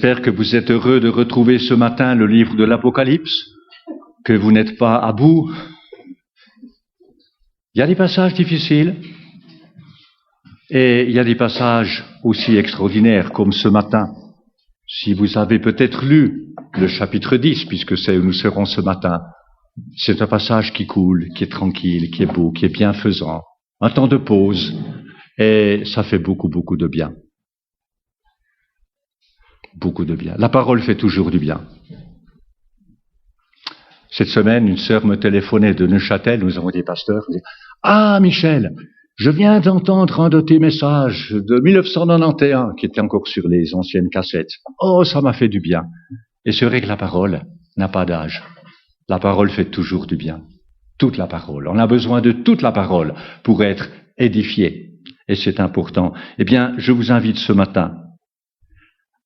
J'espère que vous êtes heureux de retrouver ce matin le livre de l'Apocalypse, que vous n'êtes pas à bout. Il y a des passages difficiles et il y a des passages aussi extraordinaires comme ce matin. Si vous avez peut-être lu le chapitre 10, puisque c'est où nous serons ce matin, c'est un passage qui coule, qui est tranquille, qui est beau, qui est bienfaisant. Un temps de pause et ça fait beaucoup de bien. Beaucoup de bien. La parole fait toujours du bien. Cette semaine, une sœur me téléphonait de Neuchâtel, nous avons des pasteurs, elle dit « Ah, Michel, je viens d'entendre un de tes messages de 1991, qui était encore sur les anciennes cassettes. Oh, ça m'a fait du bien. » Et c'est vrai que la parole n'a pas d'âge. La parole fait toujours du bien. Toute la parole. On a besoin de toute la parole pour être édifié. Et c'est important. Eh bien, je vous invite ce matin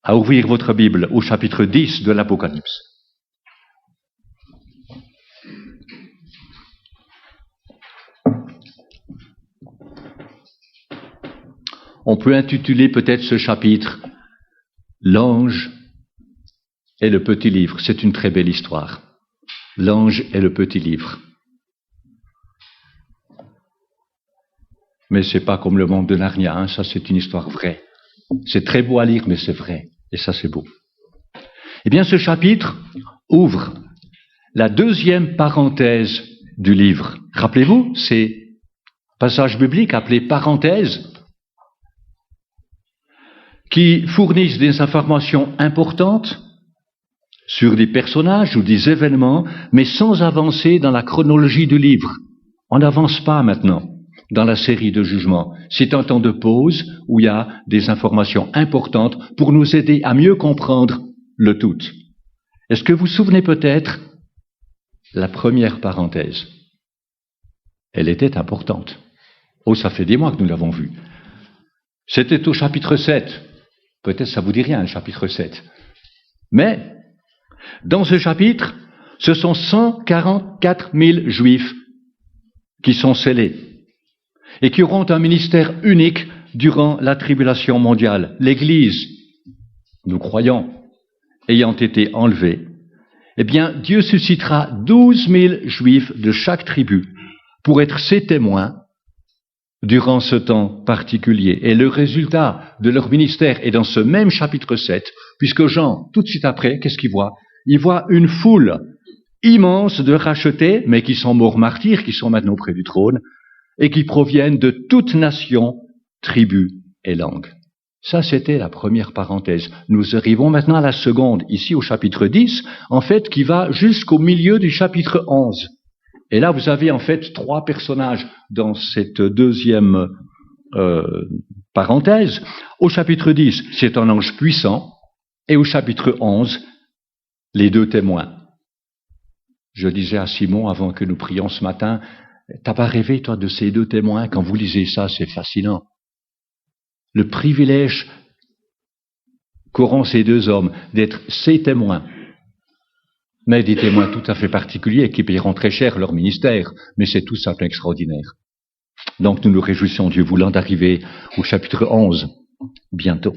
à ouvrir votre Bible au chapitre 10 de l'Apocalypse. On peut intituler peut-être ce chapitre « L'ange et le petit livre ». C'est une très belle histoire. L'ange et le petit livre. Mais c'est pas comme le monde de Narnia, hein, ça c'est une histoire vraie. C'est très beau à lire, mais c'est vrai. Et ça c'est beau. Eh bien ce chapitre ouvre la deuxième parenthèse du livre. Rappelez-vous, ces passages bibliques appelés parenthèses qui fournissent des informations importantes sur des personnages ou des événements, mais sans avancer dans la chronologie du livre. On n'avance pas maintenant dans la série de jugements. C'est un temps de pause où il y a des informations importantes pour nous aider à mieux comprendre le tout. Est-ce que vous vous souvenez peut-être la première parenthèse? Elle était importante. Oh, ça fait des mois que nous l'avons vue. C'était au chapitre 7. Peut-être ça vous dit rien, le chapitre 7. Mais, dans ce chapitre, ce sont 144 000 juifs qui sont scellés et qui auront un ministère unique durant la tribulation mondiale. L'Église, nous croyons, ayant été enlevée, eh bien, Dieu suscitera 12 000 juifs de chaque tribu pour être ses témoins durant ce temps particulier. Et le résultat de leur ministère est dans ce même chapitre 7, puisque Jean, tout de suite après, qu'est-ce qu'il voit? Il voit une foule immense de rachetés, mais qui sont morts martyrs, qui sont maintenant auprès du trône, et qui proviennent de toute nation, tribu et langue. Ça, c'était la première parenthèse. Nous arrivons maintenant à la seconde, ici au chapitre 10, en fait, qui va jusqu'au milieu du chapitre 11. Et là, vous avez en fait trois personnages dans cette deuxième parenthèse. Au chapitre 10, c'est un ange puissant, et au chapitre 11, les deux témoins. Je disais à Simon, avant que nous prions ce matin, t'as pas rêvé, toi, de ces deux témoins? Quand vous lisez ça, c'est fascinant. Le privilège qu'auront ces deux hommes d'être ces témoins, mais des témoins tout à fait particuliers qui paieront très cher leur ministère, mais c'est tout simplement extraordinaire. Donc nous nous réjouissons, Dieu voulant, d'arriver au chapitre 11, bientôt.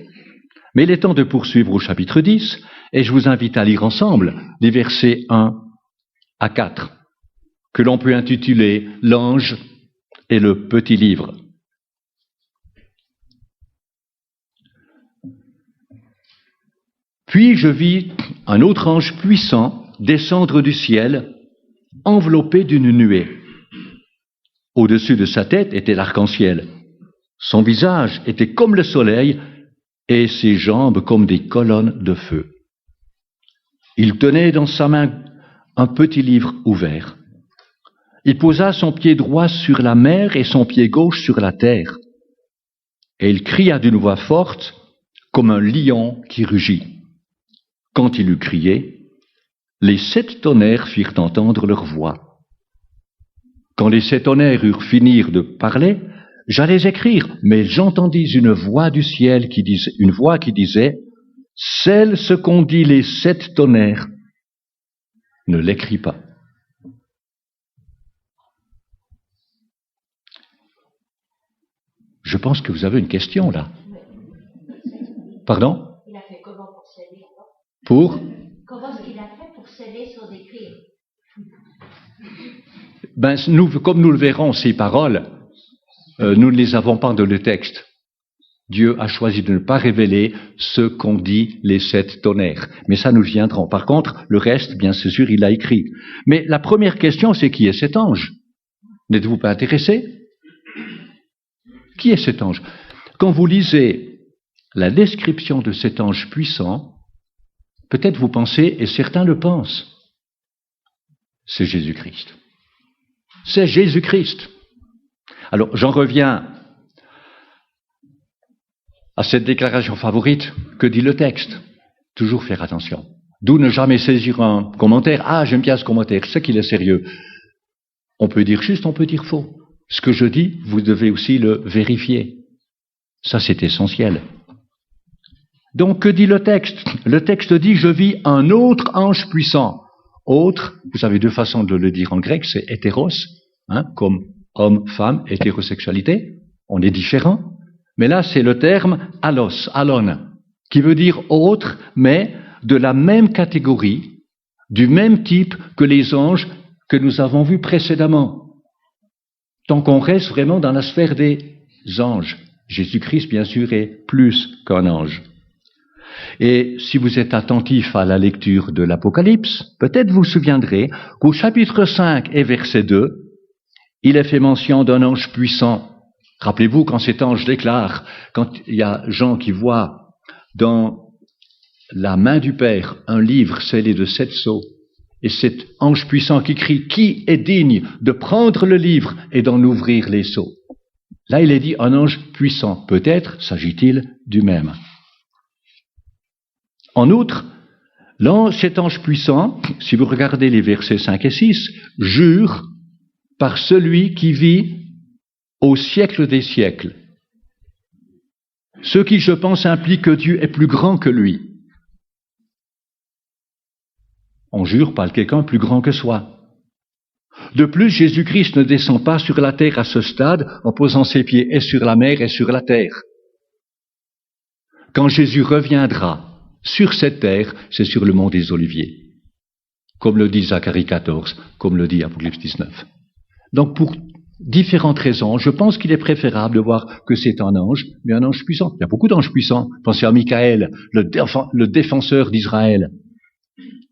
Mais il est temps de poursuivre au chapitre 10, et je vous invite à lire ensemble les versets 1 à 4, que l'on peut intituler « L'ange et le petit livre ». Puis je vis un autre ange puissant descendre du ciel, enveloppé d'une nuée. Au-dessus de sa tête était l'arc-en-ciel. Son visage était comme le soleil et ses jambes comme des colonnes de feu. Il tenait dans sa main un petit livre ouvert. Il posa son pied droit sur la mer et son pied gauche sur la terre. Et il cria d'une voix forte comme un lion qui rugit. Quand il eut crié, les 7 tonnerres firent entendre leur voix. Quand les 7 tonnerres eurent fini de parler, j'allais écrire, mais j'entendis une voix du ciel qui disait, scelle ce qu'ont dit les 7 tonnerres, ne l'écris pas. Je pense que vous avez une question là. Pardon? Il a fait comment pour sceller? Pour Comment est-ce qu'il a fait pour sceller son écrit? Comme nous le verrons, ces paroles, nous ne les avons pas dans le texte. Dieu a choisi de ne pas révéler ce qu'ont dit les 7 tonnerres. Mais ça, nous viendrons. Par contre, le reste, bien sûr, il l'a écrit. Mais la première question, c'est qui est cet ange? N'êtes-vous pas intéressé? Qui est cet ange? Quand vous lisez la description de cet ange puissant, peut-être vous pensez, et certains le pensent, c'est Jésus-Christ. C'est Jésus-Christ. Alors, j'en reviens à cette déclaration favorite que dit le texte. Toujours faire attention. D'où ne jamais saisir un commentaire. Ah, j'aime bien ce commentaire, c'est qu'il est sérieux. On peut dire juste, on peut dire faux. Ce que je dis, vous devez aussi le vérifier. Ça, c'est essentiel. Donc, que dit le texte? Le texte dit, je vis un autre ange puissant. Autre, vous avez 2 façons de le dire en grec, c'est hétéros, comme homme, femme, hétérosexualité. On est différents. Mais là, c'est le terme allos, alon, qui veut dire autre, mais de la même catégorie, du même type que les anges que nous avons vus précédemment. Tant qu'on reste vraiment dans la sphère des anges. Jésus-Christ, bien sûr, est plus qu'un ange. Et si vous êtes attentif à la lecture de l'Apocalypse, peut-être vous vous souviendrez qu'au chapitre 5 et verset 2, il est fait mention d'un ange puissant. Rappelez-vous quand cet ange déclare, quand il y a Jean qui voit dans la main du Père un livre scellé de 7 sceaux, et cet ange puissant qui crie « Qui est digne de prendre le livre et d'en ouvrir les sceaux ?» Là, il est dit un ange puissant. Peut-être s'agit-il du même. En outre, cet ange puissant, si vous regardez les versets 5 et 6, jure par celui qui vit au siècle des siècles. Ce qui, je pense, implique que Dieu est plus grand que lui. On jure par quelqu'un plus grand que soi. De plus, Jésus-Christ ne descend pas sur la terre à ce stade en posant ses pieds et sur la mer et sur la terre. Quand Jésus reviendra sur cette terre, c'est sur le mont des Oliviers. Comme le dit Zacharie 14, comme le dit Apocalypse 19. Donc pour différentes raisons, je pense qu'il est préférable de voir que c'est un ange, mais un ange puissant. Il y a beaucoup d'anges puissants. Pensez à Michaël, le défenseur d'Israël.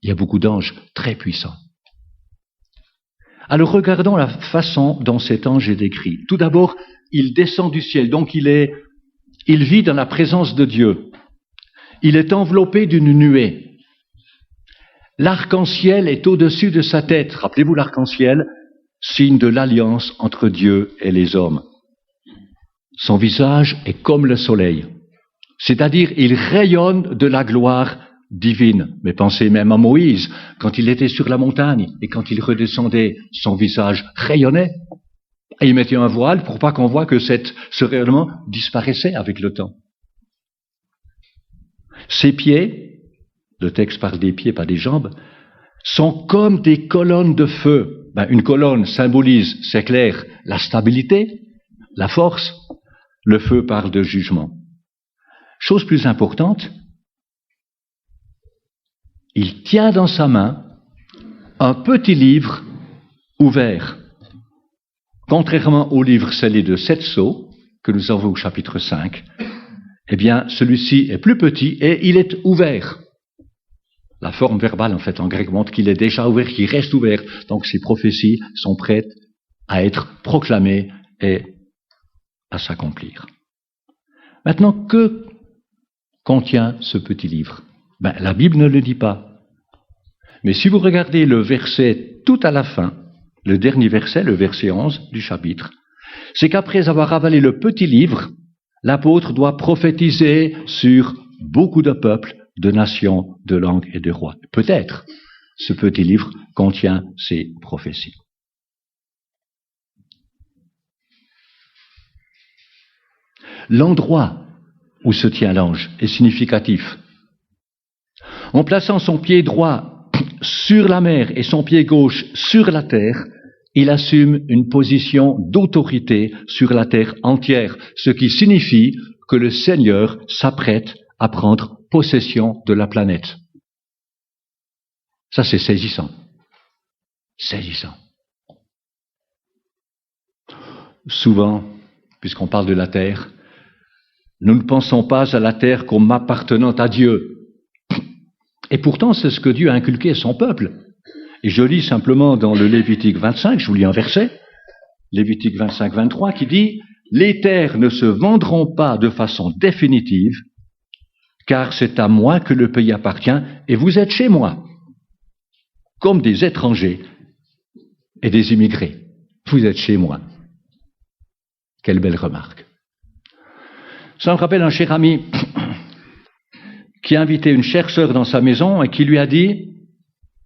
Il y a beaucoup d'anges très puissants. Alors regardons la façon dont cet ange est décrit. Tout d'abord, il descend du ciel, donc il vit dans la présence de Dieu. Il est enveloppé d'une nuée. L'arc-en-ciel est au-dessus de sa tête. Rappelez-vous l'arc-en-ciel, signe de l'alliance entre Dieu et les hommes. Son visage est comme le soleil, c'est-à-dire il rayonne de la gloire divine. Mais pensez même à Moïse, quand il était sur la montagne et quand il redescendait, son visage rayonnait. Et il mettait un voile pour pas qu'on voit que ce rayonnement disparaissait avec le temps. Ses pieds, le texte parle des pieds, pas des jambes, sont comme des colonnes de feu. Une colonne symbolise, c'est clair, la stabilité, la force. Le feu parle de jugement. Chose plus importante, il tient dans sa main un petit livre ouvert. Contrairement au livre scellé de 7 sceaux, que nous avons au chapitre 5, eh bien, celui-ci est plus petit et il est ouvert. La forme verbale, en fait, en grec montre qu'il est déjà ouvert, qu'il reste ouvert. Donc, ces prophéties sont prêtes à être proclamées et à s'accomplir. Maintenant, que contient ce petit livre? La Bible ne le dit pas. Mais si vous regardez le verset tout à la fin, le dernier verset, le verset 11 du chapitre, c'est qu'après avoir avalé le petit livre, l'apôtre doit prophétiser sur beaucoup de peuples, de nations, de langues et de rois. Peut-être ce petit livre contient ces prophéties. L'endroit où se tient l'ange est significatif. En plaçant son pied droit sur la mer et son pied gauche sur la terre, il assume une position d'autorité sur la terre entière, ce qui signifie que le Seigneur s'apprête à prendre possession de la planète. Ça, c'est saisissant. Saisissant. Souvent, puisqu'on parle de la terre, nous ne pensons pas à la terre comme appartenant à Dieu. Et pourtant, c'est ce que Dieu a inculqué à son peuple. Et je lis simplement dans le Lévitique 25, je vous lis un verset, Lévitique 25, 23, qui dit « Les terres ne se vendront pas de façon définitive, car c'est à moi que le pays appartient, et vous êtes chez moi, comme des étrangers et des immigrés. Vous êtes chez moi. » Quelle belle remarque. Ça me rappelle un cher ami qui a invité une chère sœur dans sa maison et qui lui a dit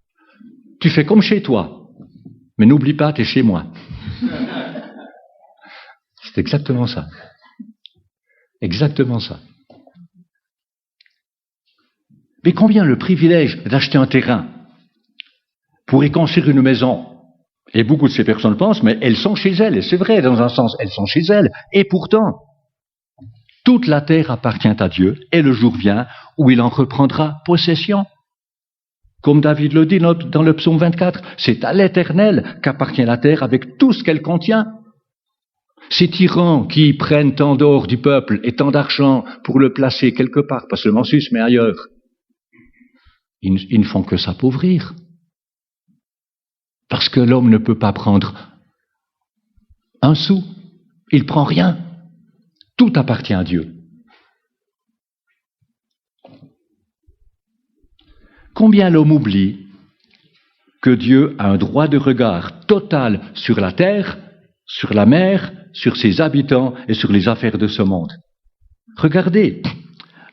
« Tu fais comme chez toi, mais n'oublie pas, tu es chez moi. » C'est exactement ça. Exactement ça. Mais combien le privilège d'acheter un terrain pour y construire une maison? Et beaucoup de ces personnes pensent, mais elles sont chez elles. Et c'est vrai, dans un sens, elles sont chez elles. Et pourtant, toute la terre appartient à Dieu, et le jour vient où il en reprendra possession. Comme David le dit dans le psaume 24, c'est à l'Éternel qu'appartient la terre avec tout ce qu'elle contient. Ces tyrans qui prennent tant d'or du peuple et tant d'argent pour le placer quelque part, pas seulement en Suisse, mais ailleurs, ils ne font que s'appauvrir. Parce que l'homme ne peut pas prendre un sou. Il ne prend rien. Tout appartient à Dieu. Combien l'homme oublie que Dieu a un droit de regard total sur la terre, sur la mer, sur ses habitants et sur les affaires de ce monde. Regardez,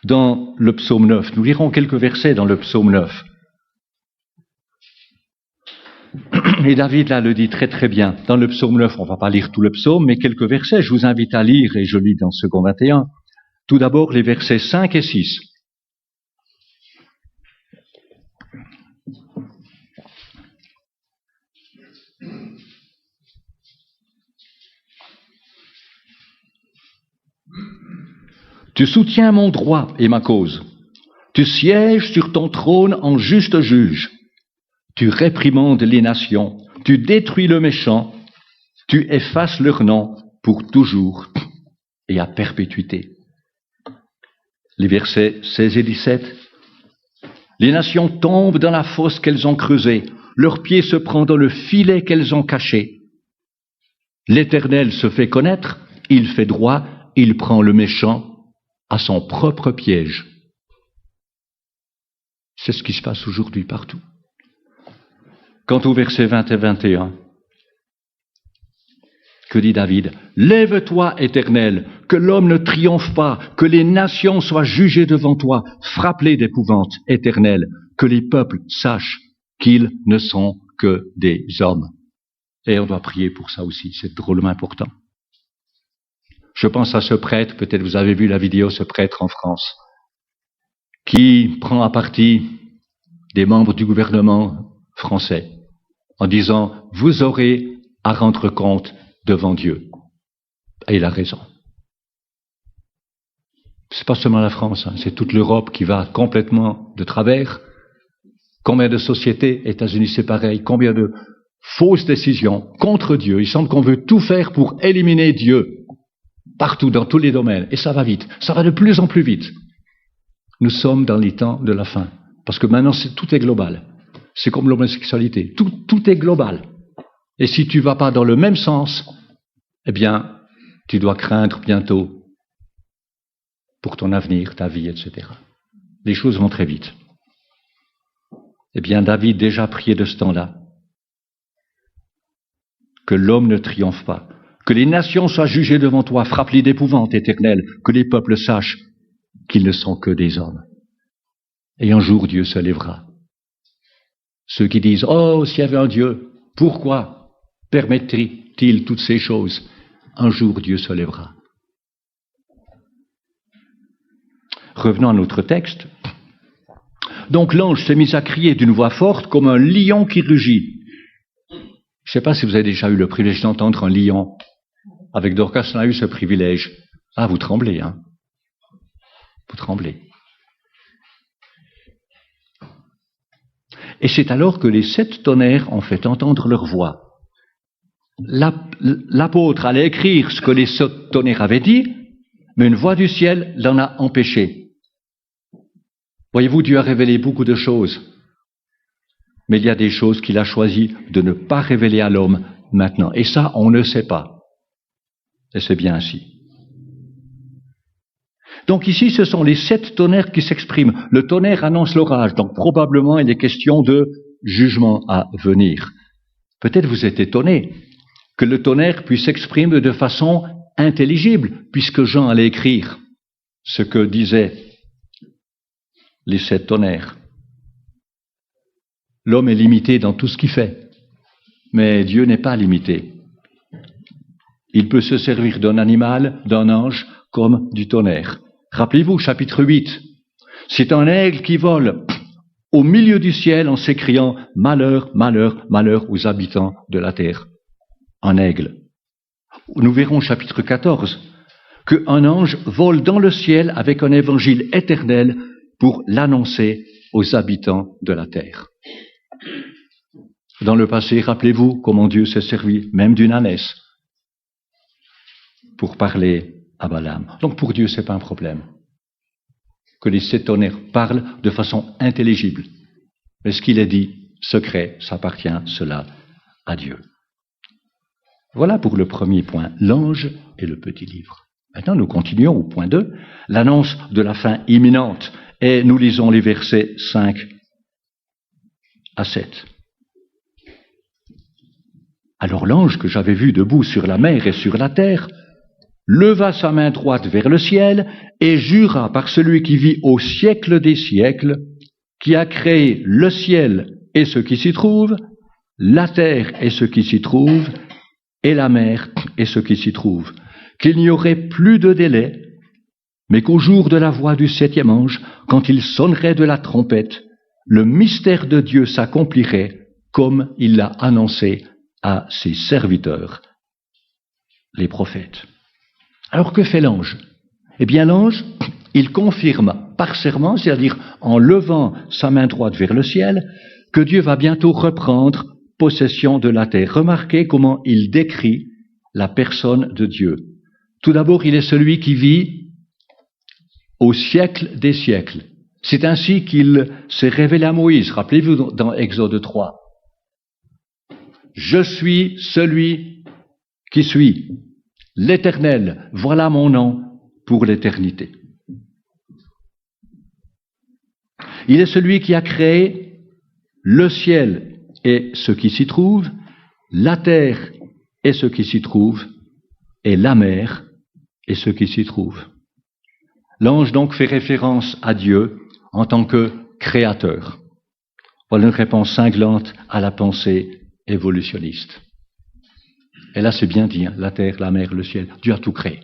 dans le psaume 9, nous lirons quelques versets dans le psaume 9. Et David, là, le dit très très bien. Dans le psaume 9, on ne va pas lire tout le psaume, mais quelques versets, je vous invite à lire, et je lis dans second 21. Tout d'abord, les versets 5 et 6. Tu soutiens mon droit et ma cause. Tu sièges sur ton trône en juste juge. Tu réprimandes les nations. Tu détruis le méchant. Tu effaces leur nom pour toujours et à perpétuité. Les versets 16 et 17. Les nations tombent dans la fosse qu'elles ont creusée. Leurs pieds se prennent dans le filet qu'elles ont caché. L'Éternel se fait connaître. Il fait droit. Il prend le méchant à son propre piège. C'est ce qui se passe aujourd'hui partout. Quant au verset 20 et 21, que dit David? Lève-toi, Éternel, que l'homme ne triomphe pas, que les nations soient jugées devant toi. Frappe-les d'épouvante, Éternel, que les peuples sachent qu'ils ne sont que des hommes. Et on doit prier pour ça aussi, c'est drôlement important. Je pense à ce prêtre, peut-être vous avez vu la vidéo, ce prêtre en France, qui prend à partie des membres du gouvernement français en disant « Vous aurez à rendre compte devant Dieu ». Et il a raison. C'est pas seulement la France, c'est toute l'Europe qui va complètement de travers. Combien de sociétés, États-Unis c'est pareil, combien de fausses décisions contre Dieu. Il semble qu'on veut tout faire pour éliminer Dieu. Partout, dans tous les domaines. Et ça va vite. Ça va de plus en plus vite. Nous sommes dans les temps de la fin. Parce que maintenant, tout est global. C'est comme l'homosexualité. Tout est global. Et si tu ne vas pas dans le même sens, eh bien, tu dois craindre bientôt pour ton avenir, ta vie, etc. Les choses vont très vite. Eh bien, David déjà priait de ce temps-là. Que l'homme ne triomphe pas. Que les nations soient jugées devant toi, frappe-les d'épouvante, Éternel, que les peuples sachent qu'ils ne sont que des hommes. Et un jour, Dieu se lèvera. Ceux qui disent « Oh, s'il y avait un Dieu, pourquoi permettrait-il toutes ces choses ?» Un jour, Dieu se lèvera. Revenons à notre texte. Donc l'ange s'est mis à crier d'une voix forte comme un lion qui rugit. Je ne sais pas si vous avez déjà eu le privilège d'entendre un lion. Avec Dorcas, on a eu ce privilège. Ah, vous tremblez, hein? Vous tremblez. Et c'est alors que les 7 tonnerres ont fait entendre leur voix. L'apôtre allait écrire ce que les 7 tonnerres avaient dit, mais une voix du ciel l'en a empêché. Voyez-vous, Dieu a révélé beaucoup de choses, mais il y a des choses qu'il a choisi de ne pas révéler à l'homme maintenant. Et ça, on ne sait pas. Et c'est bien ainsi. Donc ici, ce sont les 7 tonnerres qui s'expriment. Le tonnerre annonce l'orage, donc probablement il est question de jugement à venir. Peut-être vous êtes étonné que le tonnerre puisse s'exprimer de façon intelligible, puisque Jean allait écrire ce que disaient les 7 tonnerres. L'homme est limité dans tout ce qu'il fait, mais Dieu n'est pas limité. Il peut se servir d'un animal, d'un ange, comme du tonnerre. Rappelez-vous, chapitre 8, c'est un aigle qui vole au milieu du ciel en s'écriant « Malheur, malheur, malheur aux habitants de la terre ». Un aigle. Nous verrons, chapitre 14, qu'un ange vole dans le ciel avec un évangile éternel pour l'annoncer aux habitants de la terre. Dans le passé, rappelez-vous comment Dieu s'est servi même d'une ânesse pour parler à Balaam. Donc pour Dieu, ce n'est pas un problème que les 7 tonnerres parlent de façon intelligible. Mais ce qu'il est dit, secret, ça appartient cela à Dieu. Voilà pour le premier point, l'ange et le petit livre. Maintenant, nous continuons au point 2, l'annonce de la fin imminente. Et nous lisons les versets 5 à 7. Alors l'ange que j'avais vu debout sur la mer et sur la terre leva sa main droite vers le ciel et jura par celui qui vit au siècle des siècles, qui a créé le ciel et ce qui s'y trouve, la terre et ce qui s'y trouve, et la mer et ce qui s'y trouve, qu'il n'y aurait plus de délai, mais qu'au jour de la voix du 7e ange, quand il sonnerait de la trompette, le mystère de Dieu s'accomplirait comme il l'a annoncé à ses serviteurs, les prophètes. Alors que fait l'ange? Eh bien l'ange, il confirme par serment, c'est-à-dire en levant sa main droite vers le ciel, que Dieu va bientôt reprendre possession de la terre. Remarquez comment il décrit la personne de Dieu. Tout d'abord, il est celui qui vit au siècle des siècles. C'est ainsi qu'il s'est révélé à Moïse. Rappelez-vous dans Exode 3. Je suis celui qui suis, l'Éternel, voilà mon nom pour l'éternité. Il est celui qui a créé le ciel et ce qui s'y trouve, la terre et ce qui s'y trouve, et la mer et ce qui s'y trouve. L'ange donc fait référence à Dieu en tant que créateur. Voilà une réponse cinglante à la pensée évolutionniste. Et là, c'est bien dit, hein, la terre, la mer, le ciel. Dieu a tout créé.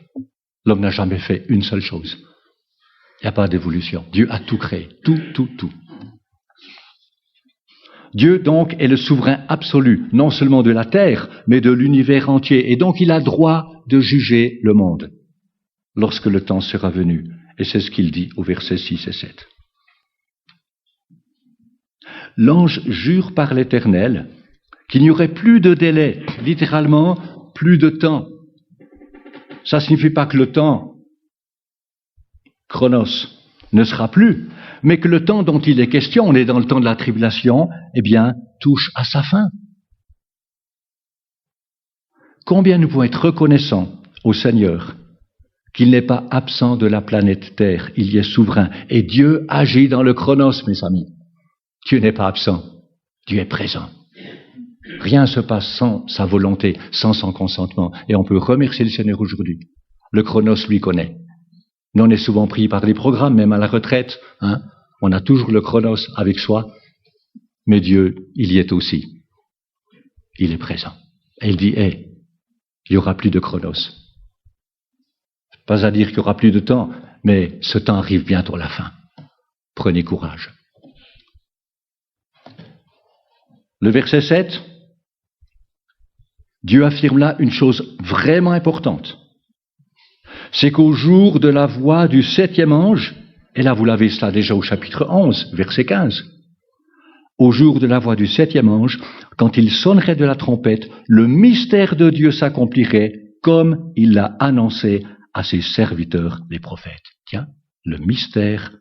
L'homme n'a jamais fait une seule chose. Il n'y a pas d'évolution. Dieu a tout créé. Tout, tout, tout. Dieu, donc, est le souverain absolu, non seulement de la terre, mais de l'univers entier. Et donc, il a droit de juger le monde lorsque le temps sera venu. Et c'est ce qu'il dit au verset 6 et 7. L'ange jure par l'Éternel qu'il n'y aurait plus de délai, littéralement plus de temps. Ça ne signifie pas que le temps, chronos, ne sera plus, mais que le temps dont il est question, on est dans le temps de la tribulation, eh bien, touche à sa fin. Combien nous pouvons être reconnaissants au Seigneur qu'il n'est pas absent de la planète Terre, il y est souverain. Et Dieu agit dans le chronos, mes amis. Dieu n'est pas absent, Dieu est présent. Rien ne se passe sans sa volonté, sans son consentement. Et on peut remercier le Seigneur aujourd'hui. Le chronos lui connaît. Nous, on est souvent pris par les programmes, même à la retraite. Hein, on a toujours le chronos avec soi. Mais Dieu, il y est aussi. Il est présent. Et il dit, il n'y aura plus de chronos. Pas à dire qu'il n'y aura plus de temps, mais ce temps arrive bientôt à la fin. Prenez courage. Le verset 7, Dieu affirme là une chose vraiment importante. C'est qu'au jour de la voix du 7e ange, et là vous l'avez cela déjà au chapitre 11, verset 15, au jour de la voix du 7e ange, quand il sonnerait de la trompette, le mystère de Dieu s'accomplirait comme il l'a annoncé à ses serviteurs les prophètes. Tiens, le mystère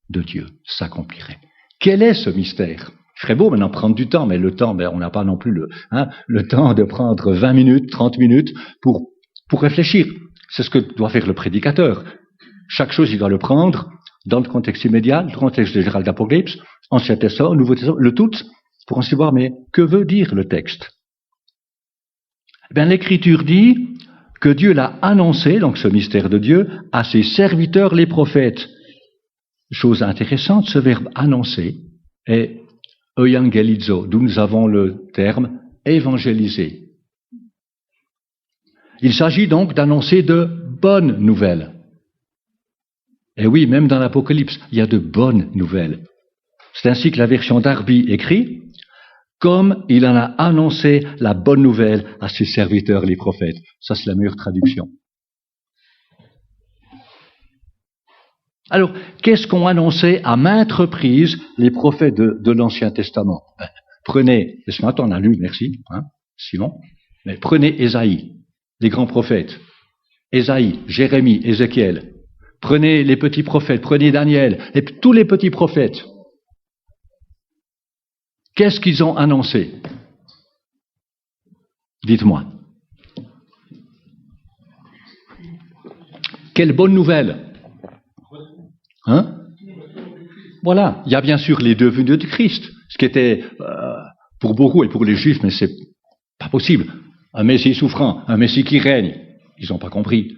de Dieu s'accomplirait. Quel est ce mystère? Il ferait beau maintenant prendre du temps, mais le temps, on n'a pas non plus le temps de prendre 20 minutes, 30 minutes pour réfléchir. C'est ce que doit faire le prédicateur. Chaque chose, il doit le prendre dans le contexte immédiat, le contexte général d'Apocalypse, Ancien Testament, Nouveau Testament, le tout, pour ensuite voir, mais que veut dire le texte? Eh bien, l'Écriture dit que Dieu l'a annoncé, donc ce mystère de Dieu, à ses serviteurs les prophètes. Chose intéressante, ce verbe annoncer est euangelizo, d'où nous avons le terme évangéliser. Il s'agit donc d'annoncer de bonnes nouvelles. Et oui, même dans l'Apocalypse, il y a de bonnes nouvelles. C'est ainsi que la version d'Arby écrit, comme il en a annoncé la bonne nouvelle à ses serviteurs les prophètes. Ça, c'est la meilleure traduction. Alors, qu'est-ce qu'ont annoncé à maintes reprises les prophètes de l'Ancien Testament? Prenez, ce matin on a lu, merci, Simon, mais prenez Ésaïe, les grands prophètes, Ésaïe, Jérémie, Ézéchiel, prenez les petits prophètes, prenez Daniel, et tous les petits prophètes. Qu'est-ce qu'ils ont annoncé? Dites-moi. Quelle bonne nouvelle! Voilà, il y a bien sûr les deux venues du Christ, ce qui était pour beaucoup et pour les Juifs, mais c'est pas possible. Un Messie souffrant, un Messie qui règne, ils n'ont pas compris.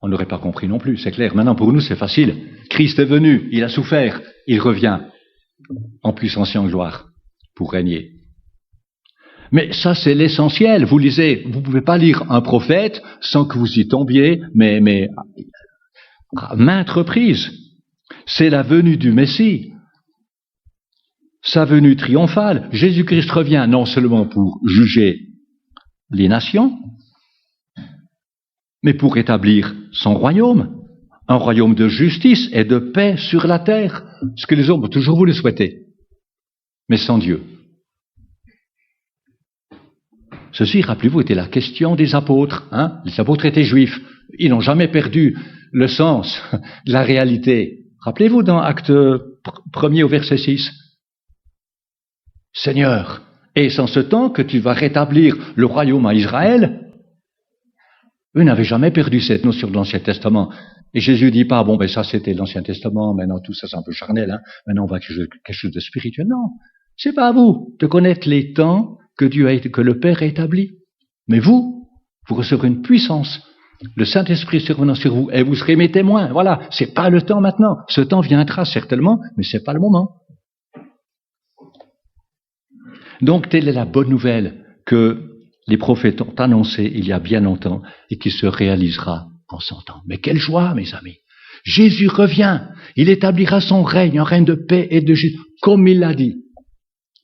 On n'aurait pas compris non plus, c'est clair. Maintenant pour nous c'est facile. Christ est venu, il a souffert, il revient en puissance et en gloire pour régner. Mais ça c'est l'essentiel. Vous lisez, vous ne pouvez pas lire un prophète sans que vous y tombiez, mais à maintes reprises. C'est la venue du Messie, sa venue triomphale. Jésus-Christ revient non seulement pour juger les nations, mais pour établir son royaume, un royaume de justice et de paix sur la terre, ce que les hommes ont toujours voulu souhaiter, mais sans Dieu. Ceci, rappelez-vous, était la question des apôtres. Les apôtres étaient juifs, ils n'ont jamais perdu le sens de la réalité. Rappelez-vous dans Acte 1er au verset 6. Seigneur, est-ce en ce temps que tu vas rétablir le royaume à Israël? Eux n'avaient jamais perdu cette notion de l'Ancien Testament. Et Jésus dit pas, ça c'était l'Ancien Testament, maintenant tout ça c'est un peu charnel, maintenant on va quelque chose de spirituel. Non, c'est pas à vous de connaître les temps que que le Père a établis. Mais vous recevrez une puissance. Le Saint-Esprit survenant sur vous, et vous serez mes témoins. Voilà, c'est pas le temps maintenant. Ce temps viendra certainement, mais c'est pas le moment. Donc, telle est la bonne nouvelle que les prophètes ont annoncée il y a bien longtemps et qui se réalisera en son temps. Mais quelle joie, mes amis! Jésus revient. Il établira son règne, un règne de paix et de justice, comme il l'a dit.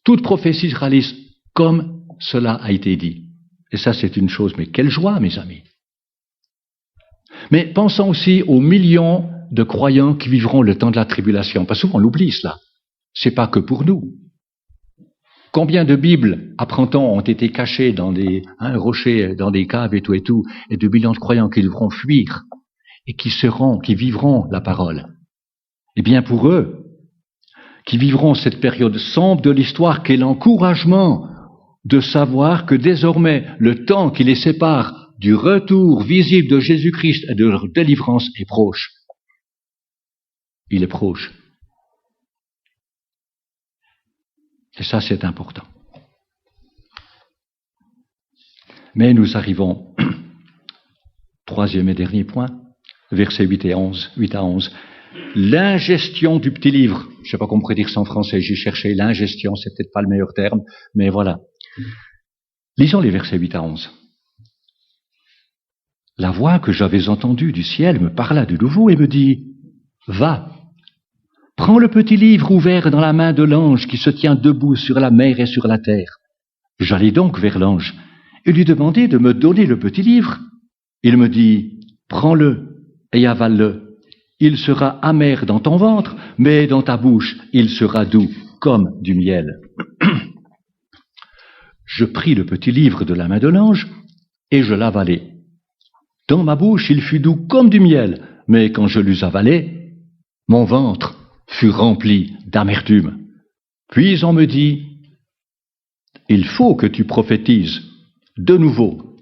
Toute prophétie se réalise comme cela a été dit. Et ça, c'est une chose. Mais quelle joie, mes amis! Mais pensons aussi aux millions de croyants qui vivront le temps de la tribulation. Parce que souvent on l'oublie cela. C'est pas que pour nous. Combien de Bibles, apprend-on, ont été cachées dans des rochers, dans des caves et tout, et de millions de croyants qui devront fuir et qui vivront la parole. Eh bien pour eux, qui vivront cette période sombre de l'histoire, qu'est l'encouragement de savoir que désormais le temps qui les sépare du retour visible de Jésus-Christ et de leur délivrance est proche. Il est proche. Et ça, c'est important. Mais nous arrivons, troisième et dernier point, versets 8 à 11. L'ingestion du petit livre. Je ne sais pas comment on pourrait dire ça en français, j'ai cherché l'ingestion, c'est peut-être pas le meilleur terme, mais voilà. Lisons les versets 8 à 11. La voix que j'avais entendue du ciel me parla de nouveau et me dit, « Va, prends le petit livre ouvert dans la main de l'ange qui se tient debout sur la mer et sur la terre. » J'allai donc vers l'ange et lui demandai de me donner le petit livre. Il me dit, « Prends-le et avale-le. » il sera amer dans ton ventre, mais dans ta bouche, il sera doux comme du miel. Je pris le petit livre de la main de l'ange et je l'avalai. Dans ma bouche, il fut doux comme du miel, mais quand je l'eus avalé, mon ventre fut rempli d'amertume. Puis on me dit, il faut que tu prophétises de nouveau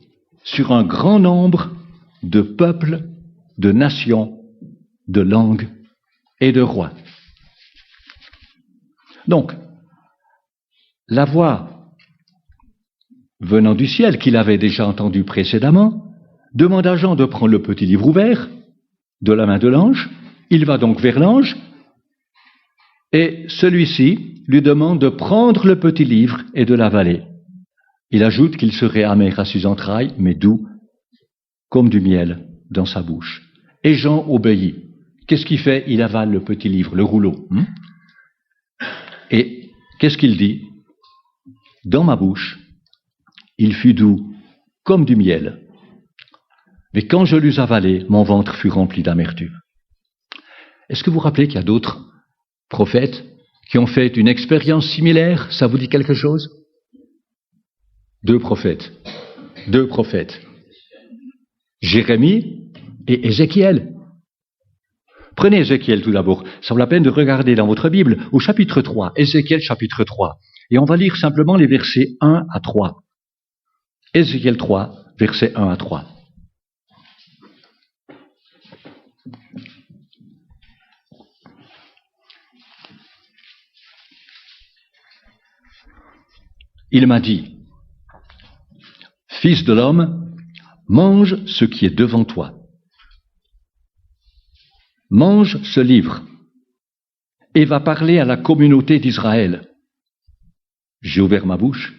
sur un grand nombre de peuples, de nations, de langues et de rois. Donc, la voix venant du ciel, qu'il avait déjà entendue précédemment, demande à Jean de prendre le petit livre ouvert de la main de l'ange. Il va donc vers l'ange et celui-ci lui demande de prendre le petit livre et de l'avaler. Il ajoute qu'il serait amer à ses entrailles, mais doux comme du miel dans sa bouche. Et Jean obéit. Qu'est-ce qu'il fait? Il avale le petit livre, le rouleau. Et qu'est-ce qu'il dit? Dans ma bouche, il fut doux comme du miel. Mais quand je l'eus avalé, mon ventre fut rempli d'amertume. Est-ce que vous vous rappelez qu'il y a d'autres prophètes qui ont fait une expérience similaire? Ça vous dit quelque chose? Deux prophètes. Jérémie et Ézéchiel. Prenez Ézéchiel tout d'abord. Ça vaut la peine de regarder dans votre Bible au chapitre 3, Ézéchiel chapitre 3. Et on va lire simplement les versets 1 à 3. Ézéchiel 3, versets 1 à 3. Il m'a dit, Fils de l'homme, mange ce qui est devant toi. Mange ce livre et va parler à la communauté d'Israël. J'ai ouvert ma bouche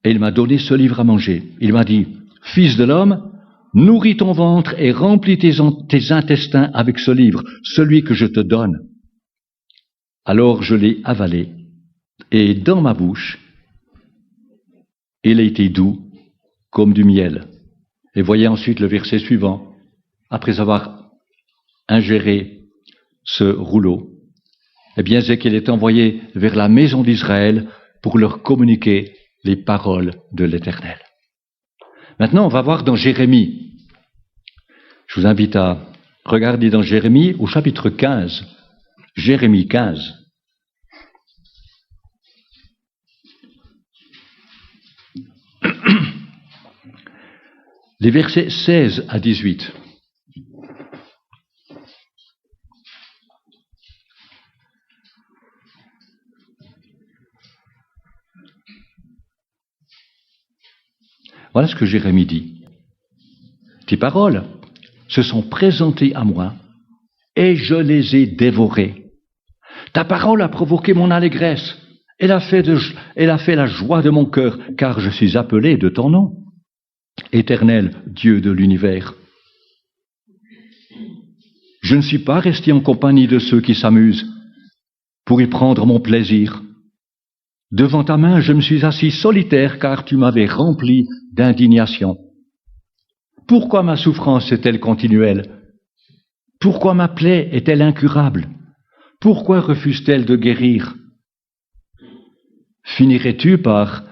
et il m'a donné ce livre à manger. Il m'a dit, Fils de l'homme, nourris ton ventre et remplis tes intestins avec ce livre, celui que je te donne. Alors je l'ai avalé et dans ma bouche, il a été doux comme du miel. Et voyez ensuite le verset suivant. Après avoir ingéré ce rouleau, eh bien, Ézéchiel est envoyé vers la maison d'Israël pour leur communiquer les paroles de l'Éternel. Maintenant, on va voir dans Jérémie. Je vous invite à regarder dans Jérémie au chapitre 15. Jérémie 15. Les versets 16 à 18. Voilà ce que Jérémie dit. Tes paroles se sont présentées à moi et je les ai dévorées. Ta parole a provoqué mon allégresse. Elle a fait la joie de mon cœur, car je suis appelé de ton nom. Éternel Dieu de l'univers. Je ne suis pas resté en compagnie de ceux qui s'amusent pour y prendre mon plaisir. Devant ta main, je me suis assis solitaire car tu m'avais rempli d'indignation. Pourquoi ma souffrance est-elle continuelle? Pourquoi ma plaie est-elle incurable? Pourquoi refuse-t-elle de guérir? Finirais-tu par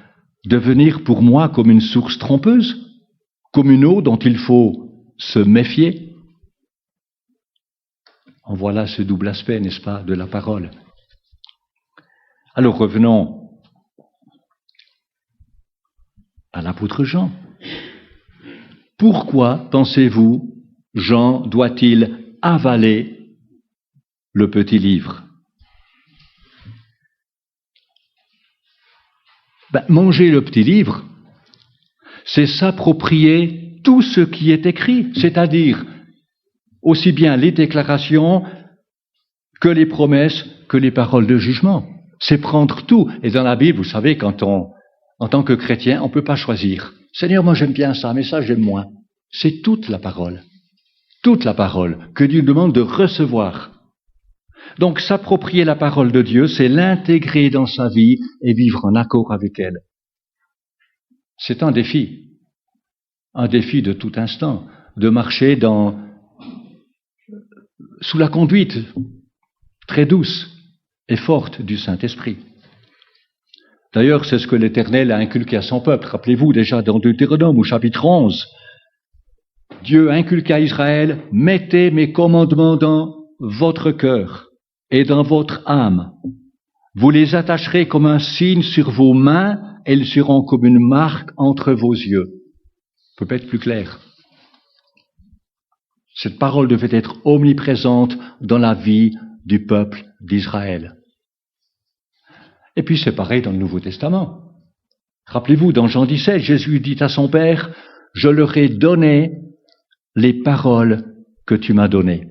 devenir pour moi comme une source trompeuse? Comme une eau dont il faut se méfier? En voilà ce double aspect, n'est-ce pas, de la parole. Alors revenons à l'apôtre Jean. Pourquoi, pensez-vous, Jean doit-il avaler le petit livre? Manger le petit livre, c'est s'approprier tout ce qui est écrit, c'est-à-dire aussi bien les déclarations que les promesses, que les paroles de jugement. C'est prendre tout. Et dans la Bible, vous savez, en tant que chrétien, on ne peut pas choisir. Seigneur, moi j'aime bien ça, mais ça j'aime moins. C'est toute la parole que Dieu demande de recevoir. Donc s'approprier la parole de Dieu, c'est l'intégrer dans sa vie et vivre en accord avec elle. C'est un défi de tout instant, de marcher dans sous la conduite très douce et forte du Saint-Esprit. D'ailleurs, c'est ce que l'Éternel a inculqué à son peuple. Rappelez-vous déjà dans Deutéronome au chapitre 11, Dieu inculqua à Israël, « Mettez mes commandements dans votre cœur et dans votre âme. Vous les attacherez comme un signe sur vos mains, elles seront comme une marque entre vos yeux. » Ça peut pas être plus clair. Cette parole devait être omniprésente dans la vie du peuple d'Israël. Et puis c'est pareil dans le Nouveau Testament. Rappelez-vous, dans Jean 17, Jésus dit à son Père, « Je leur ai donné les paroles que tu m'as données. »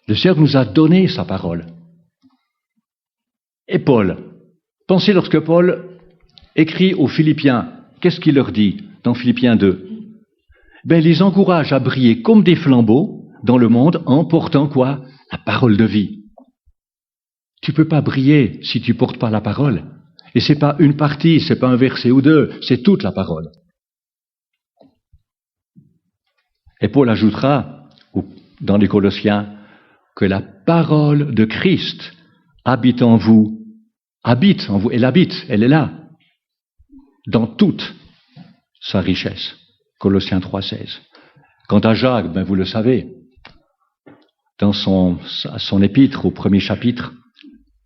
Le Seigneur nous a donné sa parole. Et Paul, pensez lorsque Paul écrit aux Philippiens, qu'est-ce qu'il leur dit dans Philippiens 2 ? Ben, il les encourage à briller comme des flambeaux dans le monde en portant quoi ? La parole de vie. Tu peux pas briller si tu portes pas la parole. Et c'est pas une partie, c'est pas un verset ou deux, c'est toute la parole. Et Paul ajoutera dans les Colossiens que la parole de Christ habite en vous, elle habite, elle est là, dans toute sa richesse. Colossiens 3,16. Quant à Jacques, ben vous le savez, dans son épître au premier chapitre,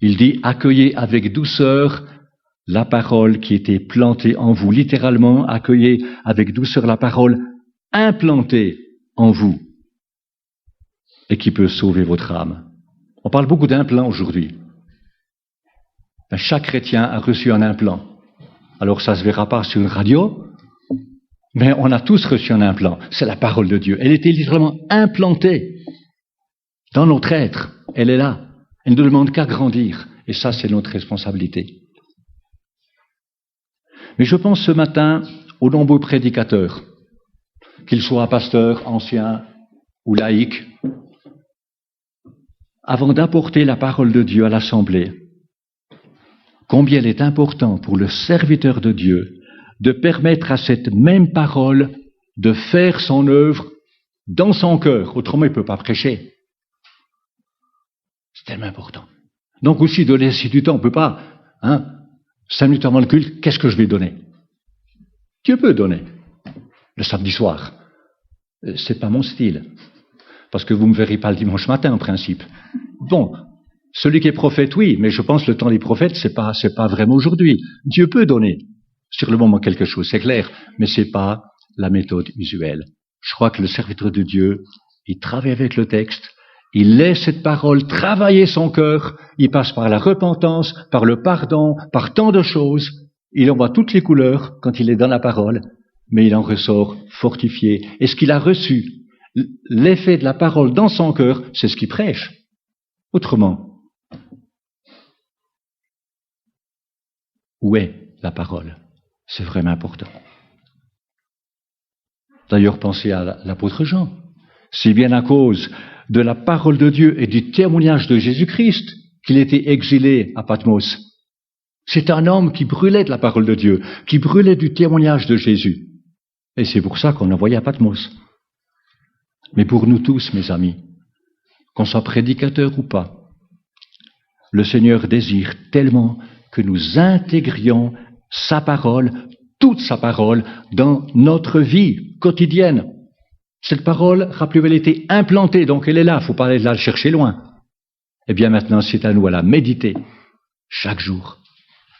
il dit « Accueillez avec douceur la parole qui était plantée en vous ». Littéralement, accueillez avec douceur la parole implantée en vous et qui peut sauver votre âme. On parle beaucoup d'implants aujourd'hui. Ben, chaque chrétien a reçu un implant. Alors ça ne se verra pas sur une radio, mais on a tous reçu un implant. C'est la parole de Dieu. Elle était littéralement implantée dans notre être. Elle est là. Elle ne demande qu'à grandir. Et ça, c'est notre responsabilité. Mais je pense ce matin aux nombreux prédicateurs, qu'ils soient pasteurs, anciens ou laïcs, avant d'apporter la parole de Dieu à l'Assemblée, combien il est important pour le serviteur de Dieu de permettre à cette même parole de faire son œuvre dans son cœur. Autrement, il ne peut pas prêcher. C'est tellement important. Donc aussi de laisser du temps. On ne peut pas, 5 minutes avant le culte, qu'est-ce que je vais donner? Dieu peut donner. Le samedi soir. C'est pas mon style. Parce que vous ne me verrez pas le dimanche matin, en principe. Bon, celui qui est prophète, oui, mais je pense que le temps des prophètes, c'est pas vraiment aujourd'hui. Dieu peut donner sur le moment quelque chose, c'est clair, mais c'est pas la méthode usuelle. Je crois que le serviteur de Dieu, il travaille avec le texte, il laisse cette parole travailler son cœur, il passe par la repentance, par le pardon, par tant de choses, il en voit toutes les couleurs quand il est dans la parole, mais il en ressort fortifié. Et ce qu'il a reçu, l'effet de la parole dans son cœur, c'est ce qu'il prêche. Autrement, où est la parole ? C'est vraiment important. D'ailleurs, pensez à l'apôtre Jean. C'est bien à cause de la parole de Dieu et du témoignage de Jésus-Christ qu'il était exilé à Patmos. C'est un homme qui brûlait de la parole de Dieu, qui brûlait du témoignage de Jésus. Et c'est pour ça qu'on l'a envoyé à Patmos. Mais pour nous tous, mes amis, qu'on soit prédicateur ou pas, le Seigneur désire tellement que nous intégrions sa parole, toute sa parole, dans notre vie quotidienne. Cette parole, rappelez-vous, elle était implantée, donc elle est là, il ne faut pas aller la chercher loin. Eh bien maintenant, c'est à nous à la méditer chaque jour,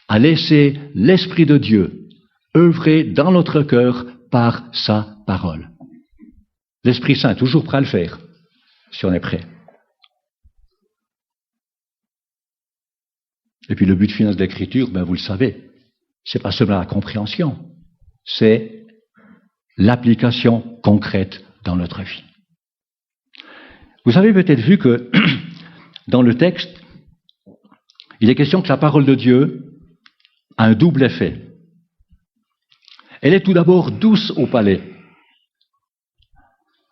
à laisser l'Esprit de Dieu œuvrer dans notre cœur par sa parole. L'Esprit Saint est toujours prêt à le faire, si on est prêt. Et puis le but final de l'Écriture, vous le savez, c'est pas seulement la compréhension, c'est l'application concrète dans notre vie. Vous avez peut-être vu que dans le texte, il est question que la parole de Dieu a un double effet. Elle est tout d'abord douce au palais.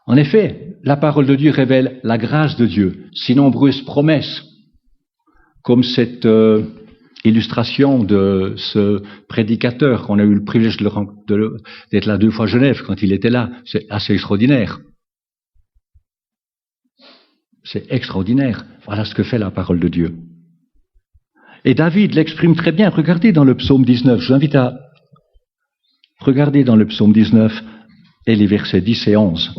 En effet, la parole de Dieu révèle la grâce de Dieu, si nombreuses promesses, comme cette illustration de ce prédicateur qu'on a eu le privilège d'être là 2 fois à Genève quand il était là. C'est assez extraordinaire. C'est extraordinaire. Voilà ce que fait la parole de Dieu. Et David l'exprime très bien. Regardez dans le psaume 19. Je vous invite à regarder dans le psaume 19 et les versets 10 et 11.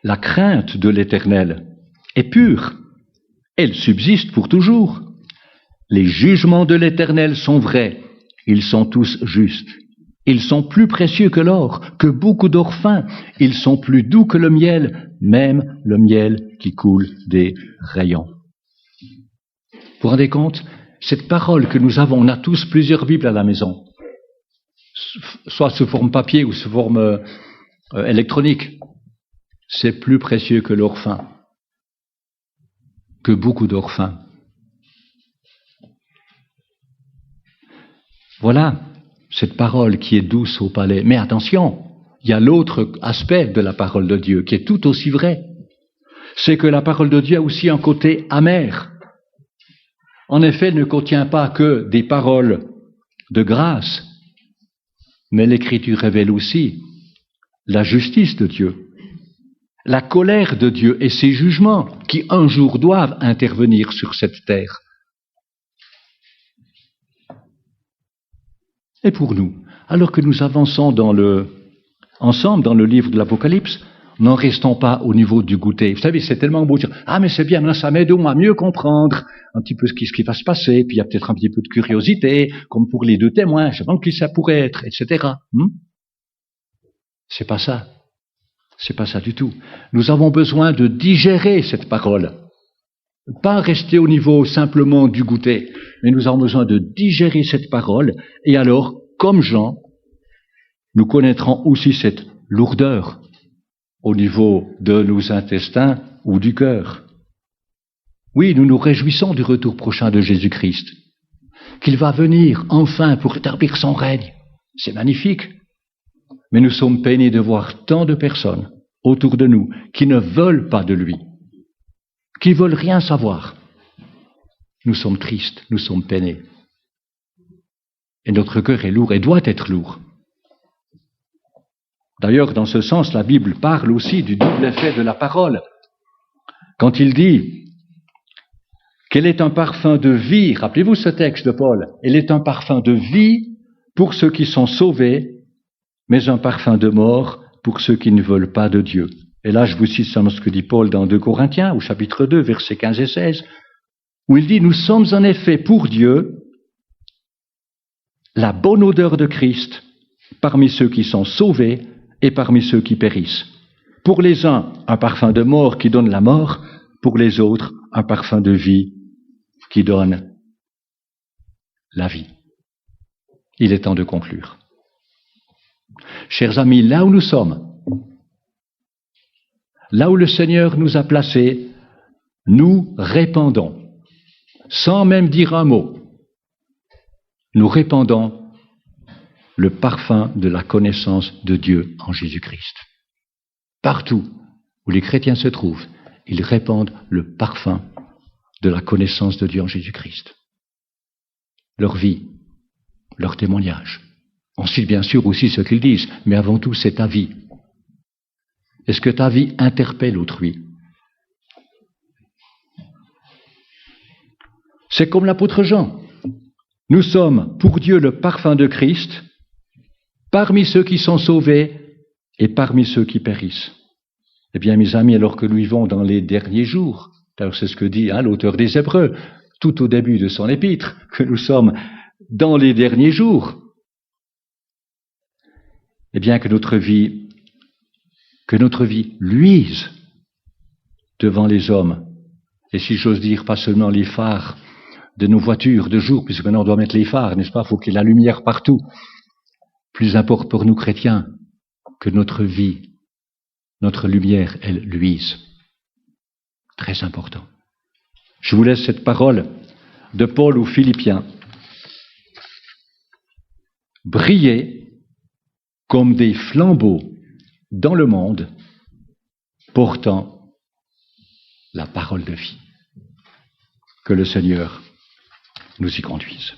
La crainte de l'Éternel est pure. Elle subsiste pour toujours. Les jugements de l'Éternel sont vrais. Ils sont tous justes. Ils sont plus précieux que l'or, que beaucoup d'or fin. Ils sont plus doux que le miel, même le miel qui coule des rayons. Vous vous rendez compte? Cette parole que nous avons, on a tous plusieurs Bibles à la maison, soit sous forme papier ou sous forme électronique. C'est plus précieux que l'or fin, que beaucoup d'or fin. Voilà cette parole qui est douce au palais. Mais attention, il y a l'autre aspect de la parole de Dieu qui est tout aussi vrai. C'est que la parole de Dieu a aussi un côté amer. En effet, elle ne contient pas que des paroles de grâce, mais l'Écriture révèle aussi la justice de Dieu, la colère de Dieu et ses jugements qui un jour doivent intervenir sur cette terre. Et pour nous, alors que nous avançons ensemble dans le livre de l'Apocalypse, n'en restons pas au niveau du goûter. Vous savez, c'est tellement beau de dire « Ah, mais c'est bien, maintenant ça m'aide au moins à mieux comprendre un petit peu ce qui va se passer, puis il y a peut-être un petit peu de curiosité, comme pour les deux témoins, je sais pas qui ça pourrait être, etc. » C'est pas ça. C'est pas ça du tout. Nous avons besoin de digérer cette parole. Pas rester au niveau simplement du goûter, mais nous avons besoin de digérer cette parole, et alors, comme Jean, nous connaîtrons aussi cette lourdeur au niveau de nos intestins ou du cœur. Oui, nous nous réjouissons du retour prochain de Jésus-Christ, qu'il va venir enfin pour établir son règne. C'est magnifique. Mais nous sommes peinés de voir tant de personnes autour de nous qui ne veulent pas de lui, qui veulent rien savoir. Nous sommes tristes, nous sommes peinés. Et notre cœur est lourd et doit être lourd. D'ailleurs, dans ce sens, la Bible parle aussi du double effet de la parole. Quand il dit qu'elle est un parfum de vie, rappelez-vous ce texte de Paul, elle est un parfum de vie pour ceux qui sont sauvés, mais un parfum de mort pour ceux qui ne veulent pas de Dieu. Et là, je vous cite seulement ce que dit Paul dans 2 Corinthiens, au chapitre 2, versets 15 et 16, où il dit « Nous sommes en effet pour Dieu la bonne odeur de Christ parmi ceux qui sont sauvés et parmi ceux qui périssent. Pour les uns, un parfum de mort qui donne la mort, pour les autres, un parfum de vie qui donne la vie. » Il est temps de conclure. Chers amis, là où nous sommes, là où le Seigneur nous a placés, nous répandons, sans même dire un mot, nous répandons le parfum de la connaissance de Dieu en Jésus-Christ. Partout où les chrétiens se trouvent, ils répandent le parfum de la connaissance de Dieu en Jésus-Christ. Leur vie, leur témoignage. Ensuite, bien sûr, aussi ce qu'ils disent, mais avant tout, c'est ta vie. Est-ce que ta vie interpelle autrui? C'est comme l'apôtre Jean. Nous sommes pour Dieu le parfum de Christ parmi ceux qui sont sauvés et parmi ceux qui périssent. Eh bien, mes amis, alors que nous vivons dans les derniers jours, alors c'est ce que dit l'auteur des Hébreux, tout au début de son épître, que nous sommes dans les derniers jours, eh bien que notre vie luise devant les hommes. Et si j'ose dire, pas seulement les phares de nos voitures de jour, puisque maintenant on doit mettre les phares, n'est-ce pas? Il faut qu'il y ait la lumière partout. Plus importe pour nous chrétiens que notre vie, notre lumière, elle luise. Très important. Je vous laisse cette parole de Paul aux Philippiens. Brillez comme des flambeaux dans le monde, portant la parole de vie. Que le Seigneur nous y conduise.